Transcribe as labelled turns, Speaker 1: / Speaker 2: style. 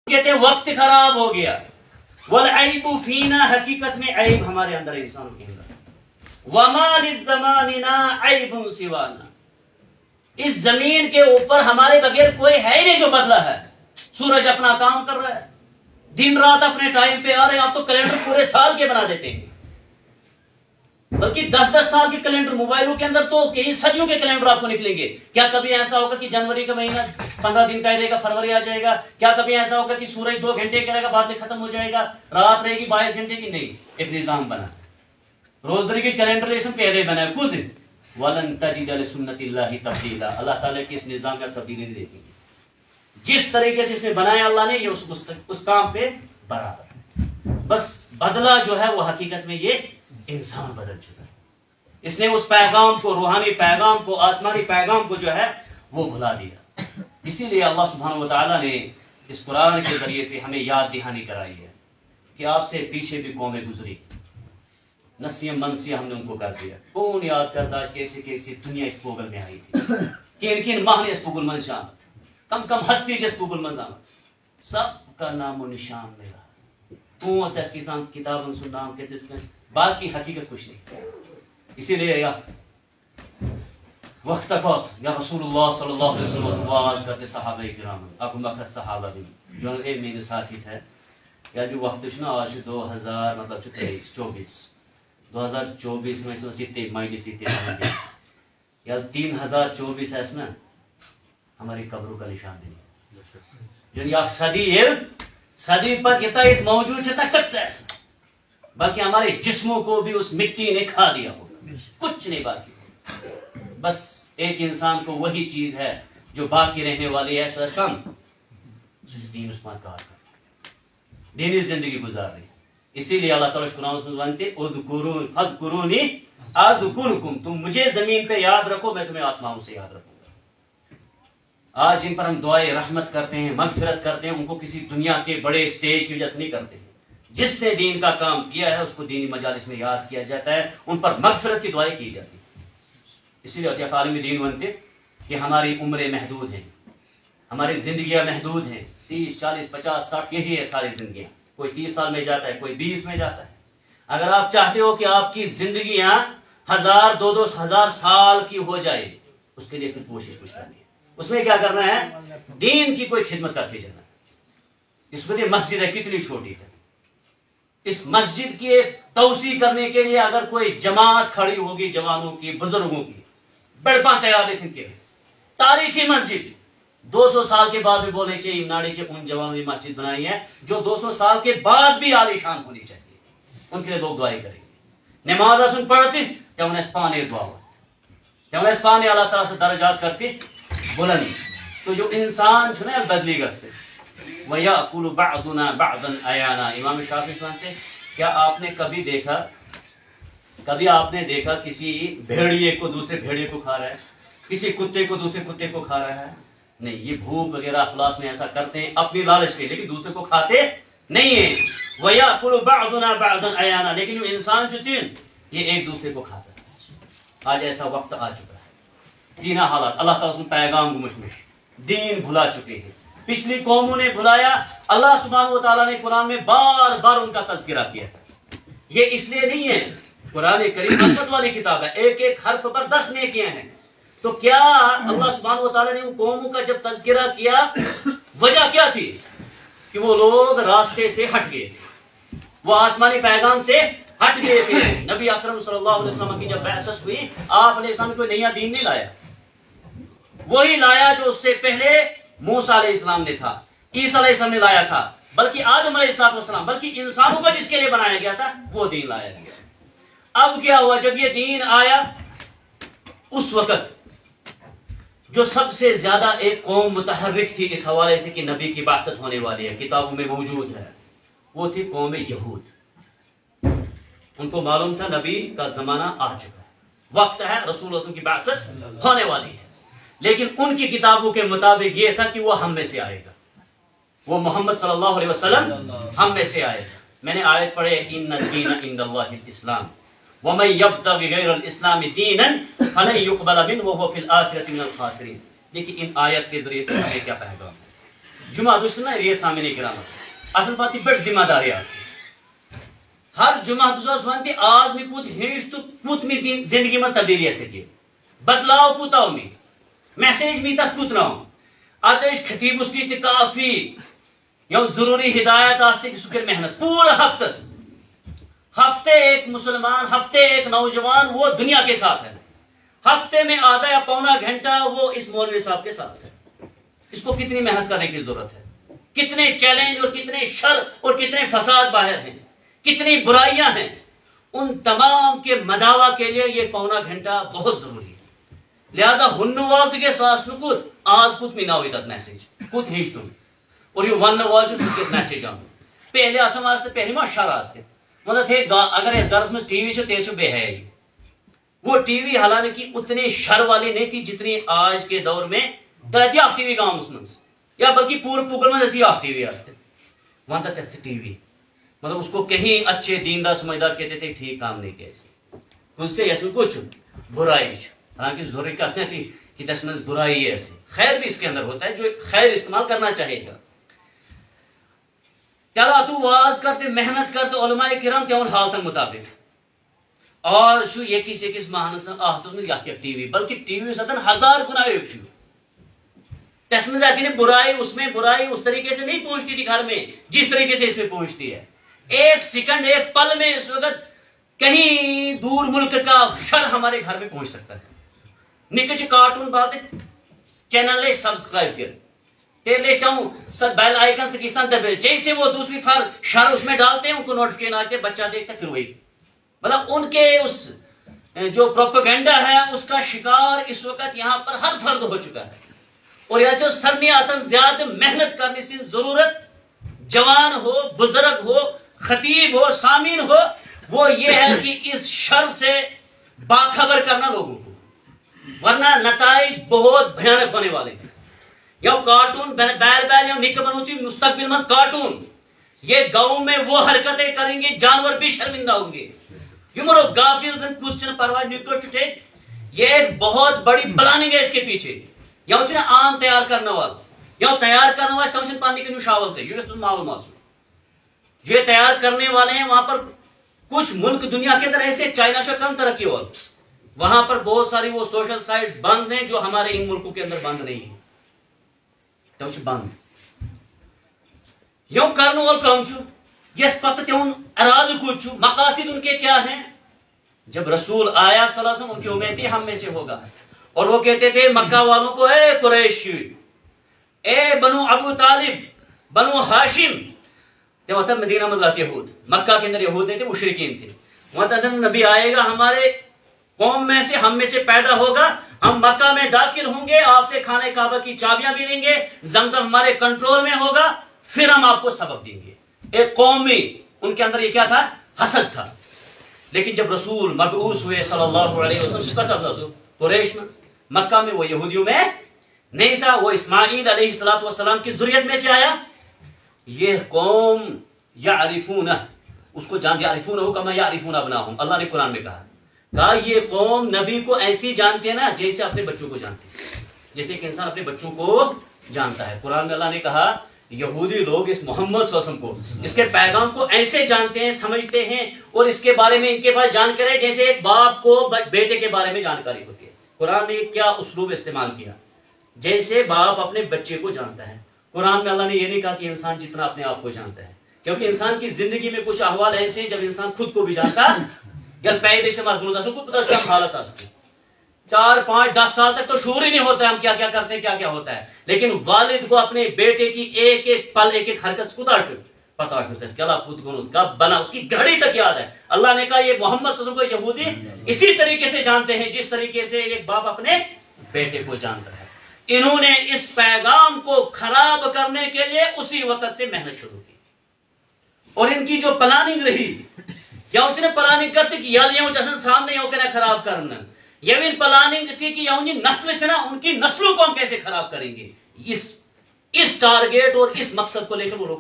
Speaker 1: کہتے ہیں وقت خراب ہو گیا. والعیب فینا، حقیقت میں عیب ہمارے اندر ہے، انسانوں کے اندر. وما للزماننا عیب سوانا، اس زمین کے اوپر ہمارے بغیر کوئی ہے ہی نہیں جو بدلا ہے. سورج اپنا کام کر رہا ہے، دن رات اپنے ٹائم پہ آ رہے ہیں. آپ تو کیلنڈر پورے سال کے بنا دیتے ہیں، بلکہ 10-10 سال کے کیلنڈر موبائلوں کے اندر تو کئی صدیوں کے کیلنڈر آپ کو نکلیں گے. کیا کبھی ایسا ہوگا کہ جنوری کا مہینہ 15 دن کا رہے گا، فروری آ جائے گا؟ کیا کبھی ایسا ہوگا کہ سورج 2 گھنٹے کا رہے گا بعد میں ختم ہو جائے گا، رات رہے گی 22 گھنٹے کی؟ نہیں، ایک نظام بنا. روزدری کی کیلنڈر پہلے بنا ہے کچھ. وَلَن تَجِدَ لِسُنَّتِ اللَّهِ تَبْدِيلًا، اللہ تعالیٰ کی اس نظام میں تبدیلی نہیں دیکھیں گے. جس طریقے سے اس نے بنایا اللہ نے، یہ اس کام پہ برابر ہے. بس بدلا جو ہے وہ حقیقت میں یہ انسان بدل چکا ہے. اس نے اس پیغام کو، روحانی پیغام کو، آسمانی پیغام کو جو ہے وہ بھلا دیا. اسی لیے اللہ سبحانہ و تعالیٰ نے اس قرآن کے ذریعے سے ہمیں یاد دہانی کرائی ہے کہ آپ سے پیچھے بھی قومیں گزری، نسیم منسی ہم نے ان کو کر دیا. کون یاد کرتا کیسی کیسی دنیا اس پوگل میں آئی تھی، کن کن ماہ نے اس پوگل من شان، کم کم ہستی جس پوگل من آمد، سب کا نام و نشان میرا. کون سے اس کتاب سن نام کے جس میں باقی حقیقت کچھ نہیں. اسی لیے یا وقت یا رسول اللہ صلی اللہ علیہ وسلم آواز کرتے صحابہ کرام، ابو بکر صحابہ بھی جو اے میرے ساتھی تھے. یا جو وقت نا آج 2000 مطلب 2024 میں سیتے مائنڈ سیتے یا 3024 ہے نا ہماری قبروں کا نشان نہیں. جو صدی پر یہ موجود ہے کچھ ایسا، بلکہ ہمارے جسموں کو بھی اس مٹی نے کھا دیا ہو، کچھ نہیں باقی. بس ایک انسان کو وہی چیز ہے جو باقی رہنے والی ہے، سو کم دین عثمان کا دینی زندگی گزار رہی. اسی لیے اللہ تعالیٰ قرآن بنتے اذکرونی اذکرکم، تم مجھے زمین پہ یاد رکھو، میں تمہیں آسمانوں سے یاد رکھوں گا. آج جن پر ہم دعائے رحمت کرتے ہیں، مغفرت کرتے ہیں، ان کو کسی دنیا کے بڑے اسٹیج کی وجہ سے نہیں کرتے ہیں. جس نے دین کا کام کیا ہے اس کو دینی مجالس میں یاد کیا جاتا ہے، ان پر مغفرت کی دعائیں کی جاتی ہیں. اسی لیے عالم دین بنتے کہ ہماری عمریں محدود ہیں، ہماری زندگیاں محدود ہیں، 30 40 50 60 یہی ہے ساری زندگیاں. کوئی 30 سال میں جاتا ہے، کوئی 20 میں جاتا ہے. اگر آپ چاہتے ہو کہ آپ کی زندگیاں 1000 2000 سال کی ہو جائے، اس کے لیے پھر کوشش کچھ کرنی ہے. اس میں کیا کرنا ہے؟ دین کی کوئی خدمت کر کے جانا ہے. اس میں مسجد ہے کتنی چھوٹی ہے، اس مسجد کی توسیع کرنے کے لیے اگر کوئی جماعت کھڑی ہوگی جوانوں کی، بزرگوں کی، بڑپا تیار کے تاریخی مسجد 200 سال کے بعد بھی بولنے چاہیے ناڑی کے ان جوانوں نے مسجد بنائی ہے جو 200 سال کے بعد بھی عالی شان ہونی چاہیے. ان کے لیے لوگ دعائیں کریں گے. نماز اسن پڑھتی پانے دعا پانے اللہ تعالیٰ سے درجات کرتی بلند. تو جو انسان چھنے بدلی گستے وَيَأْكُلُ بَعْضُنَا بَعْضًا أَيَانًا. امام شافعی سنتے کیا آپ نے کبھی دیکھا کسی بھیڑیے کو دوسرے بھیڑیے کو کھا رہا ہے، کسی کتے کو دوسرے کتے کو کھا رہا ہے؟ نہیں. یہ بھوک وغیرہ افلاس میں ایسا کرتے ہیں اپنی لالچ کے، لیکن دوسرے کو کھاتے نہیں ہیں. وَيَأْكُلُ بَعْضُنَا بَعْضًا أَيَانًا. لیکن جو انسان جو تین یہ ایک دوسرے کو کھاتا ہے. آج ایسا وقت آ چکا ہے. تین حالات، اللہ تعالیٰ سے پیغام گمشمش، دین بھلا چکے ہیں. پچھلی قوموں نے بھلایا، اللہ سبحانہ و تعالیٰ نے قرآن میں بار بار ان کا تذکرہ کیا تھا. یہ اس لیے نہیں ہے، قرآن کریم رحمت والی کتاب ہے، ایک ایک حرف پر 10 نیکیاں ہیں. تو کیا اللہ سبحانہ و تعالیٰ نے ان قوموں کا جب تذکرہ کیا وجہ کیا تھی؟ کہ وہ لوگ راستے سے ہٹ گئے تھے، وہ آسمانی پیغام سے ہٹ گئے تھے. نبی اکرم صلی اللہ علیہ وسلم کی جب بعثت ہوئی، آپ علیہ السلام کوئی نیا دین نہیں لایا، وہی لایا جو اس سے پہلے موسیٰ علیہ السلام نے تھا، عیسیٰ علیہ السلام نے لایا تھا، بلکہ آدم علیہ السلام، بلکہ انسانوں کو جس کے لیے بنایا گیا تھا وہ دین لایا گیا. اب کیا ہوا؟ جب یہ دین آیا، اس وقت جو سب سے زیادہ ایک قوم متحرک تھی اس حوالے سے کہ نبی کی بعثت ہونے والی ہے، کتابوں میں موجود ہے، وہ تھی قوم یہود. ان کو معلوم تھا نبی کا زمانہ آ چکا ہے، وقت ہے، رسول اللہ کی بعثت ہونے والی ہے. لیکن ان کی کتابوں کے مطابق یہ تھا کہ وہ ہم میں سے آئے گا، وہ محمد صلی اللہ علیہ وسلم ہم میں سے آئے گا. میں نے آیت پڑھے ان الدین عند اللہ الاسلام ومن یبتغ غیر الاسلام دینا فلن یقبل منہ وهو فی الآخرۃ من الخاسرین. دیکھیں ان آیت کے ذریعے سے ہمیں کیا پیغام ہے. جمعہ دوسنا ریت سامنے کرامس اصل بات یہ بڑی ذمہ داری ہر جمعہ دوس ونتی آج میں کت ہیچ تو کت میں زندگی میں تبدیلی سکی بدلاؤ کوتا میں میسیج میں تک کت نہ اتش خطیب اس کی کافی یا ضروری ہدایت آستے کہ سکر محنت پورا ہفتے ایک مسلمان ہفتے ایک نوجوان وہ دنیا کے ساتھ ہے ہفتے میں آدھا یا پونا گھنٹہ وہ اس مولوی صاحب کے ساتھ ہے اس کو کتنی محنت کرنے کی ضرورت ہے کتنے چیلنج اور کتنے شر اور کتنے فساد باہر ہیں کتنی برائیاں ہیں ان تمام کے مداوع کے لیے یہ پونا گھنٹہ بہت ضروری ہے لہذا ہنو وال تو ساس کت آج کت می ناوی تک میسیج کت ہیچ تم اور یہ ون وال کت میسیج آن پہلے آسم آستے پہلے ما شر آستے مطلب اگر اس گھرس میں ٹی وی تیل بے حیائی وہ ٹی وی حالانکہ اتنے شر والی نہیں تھی جتنی آج کے دور میں ترتی آپ ٹی وی گاؤں من یا بلکہ پورے پوگل میں ایسی آپ ٹی وی آستے وہاں تک ٹی وی مطلب اس کو کہیں اچھے دیندار سمجھدار کہتے تھے ٹھیک کام نہیں کیا اس سے اس میں کچھ برائی حالانکہ ضروری کہتے ہیں کہ دس میں برائی ہے ایسے خیر بھی اس کے اندر ہوتا ہے جو خیر استعمال کرنا چاہے گا چلا تو واز کرتے محنت کرتے علماء کرام تمن حالتن مطابق اور شو یکیس یکیس ماہنس آہت میں یا ٹی وی بلکہ ٹی وی ستن ہزار گنا چھو تس میں آتی برائی اس طریقے سے نہیں پہنچتی تھی گھر میں جس طریقے سے اس میں پہنچتی ہے ایک سیکنڈ ایک پل میں اس وقت کہیں دور ملک کا شر ہمارے گھر میں پہنچ سکتا ہے نکچ کارٹون بات چینل لے سبسکرائب کر بیل آئیکن سے کس طرح دبے جیسے وہ دوسری شر اس میں ڈالتے ہیں ان کو نوٹیفکیشن آتے ہیں بچہ دیکھتا ہے پھر وہی مطلب ان کے اس جو پروپیگنڈا ہے اس کا شکار اس وقت یہاں پر ہر فرد ہو چکا ہے اور یہ جو سرنیاتن زیادہ محنت کرنے سے ضرورت جوان ہو بزرگ ہو خطیب ہو سامعین ہو وہ یہ ہے کہ اس شر سے باخبر کرنا لوگوں کو ورنہ نتائج بہت بھیانک ہونے والے ہیں یا کارٹون بیل بیل یا نک بنوتی مستقبل میں کارٹون یہ گاؤں میں وہ حرکتیں کریں گے جانور بھی شرمندہ ہوں گے یہ ایک بہت بڑی پلاننگ ہے اس کے پیچھے یا عام تیار کرنے والا یا تیار کرنے والے تمشن پانی کے نشاول تھے یہ معلومات جو یہ تیار کرنے والے ہیں وہاں پر کچھ ملک دنیا کے اندر ایسے چائنا سے کم ترقی ہو وہاں پر بہت ساری وہ سوشل سائٹس بند ہیں جو ہمارے ان ملکوں کے اندر بند نہیں ہیں تو بند یوں کرنے وال کم یس پتہ تہن ارادہ کچھ مقاصد ان کے کیا ہیں جب رسول آیا صلی اللہ علیہ وسلم ان کی امید ہم میں سے ہوگا اور وہ کہتے تھے مکہ والوں کو اے قریش اے بنو ابو طالب بنو ہاشم تب مدینہ میں ذات یہود مکہ کے اندر یہود نہیں تھے مشرکین تھے وہاں نبی آئے گا ہمارے قوم میں سے ہم میں سے پیدا ہوگا ہم مکہ میں داخل ہوں گے آپ سے خانہ کعبہ کی چابیاں بھی لیں گے زمزم ہمارے کنٹرول میں ہوگا پھر ہم آپ کو سبق دیں گے ایک قومی ان کے اندر یہ کیا تھا حسد تھا لیکن جب رسول مبعوث ہوئے صلی اللہ علیہ وسلم قریش میں مکہ میں وہ یہودیوں میں نہیں تھا وہ اسماعیل علیہ السلام کی ذریت میں سے آیا یہ قوم یعرفونہ اس کو جان یعرفونہ کما یعرفون ابناہم اللہ نے قرآن میں کہا یہ قوم نبی کو ایسی جانتے ہیں نا جیسے اپنے بچوں کو جانتے ہیں جیسے کہ انسان اپنے بچوں کو جانتا ہے قرآن میں اللہ نے کہا یہودی لوگ اس محمد صلی اللہ علیہ وسلم کو اس کے پیغام کو ایسے جانتے ہیں سمجھتے ہیں اور اس کے بارے میں ان کے پاس جانکاری ہے جیسے ایک باپ کو بیٹے کے بارے میں جانکاری ہوتی ہے قرآن نے کیا اسلوب استعمال کیا جیسے باپ اپنے بچے کو جانتا ہے قرآن میں اللہ نے یہ نہیں کہا کہ انسان جتنا اپنے آپ کو جانتا ہے کیونکہ انسان کی زندگی میں کچھ احوال ایسے ہیں جب انسان خود کو بھی جانتا یا پیدے سے مضمون خود پتہ حالت آستی 4 5 10 سال تک تو شعور ہی نہیں ہوتا ہے ہم کیا کیا کرتے ہیں کیا کیا ہوتا ہے لیکن والد کو اپنے بیٹے کی ایک ایک پل ایک ایک حرکت پتا کب بنا اس کی گھڑی تک یاد ہے اللہ نے کہا یہ محمد صلی اللہ علیہ وسلم کو یہودی اسی طریقے سے جانتے ہیں جس طریقے سے ایک باپ اپنے بیٹے کو جانتا ہے انہوں نے اس پیغام کو خراب کرنے کے لیے اسی وقت سے محنت شروع کی اور ان کی جو پلاننگ رہی یا اس نے پلاننگ کرتے کہ یا سامنے خراب کرنا یہ پلاننگ تھی کہ یا نسل سے نا ان کی نسلوں کو ہم کیسے خراب کریں گے اس ٹارگیٹ اور اس مقصد کو لے کر وہ لوگ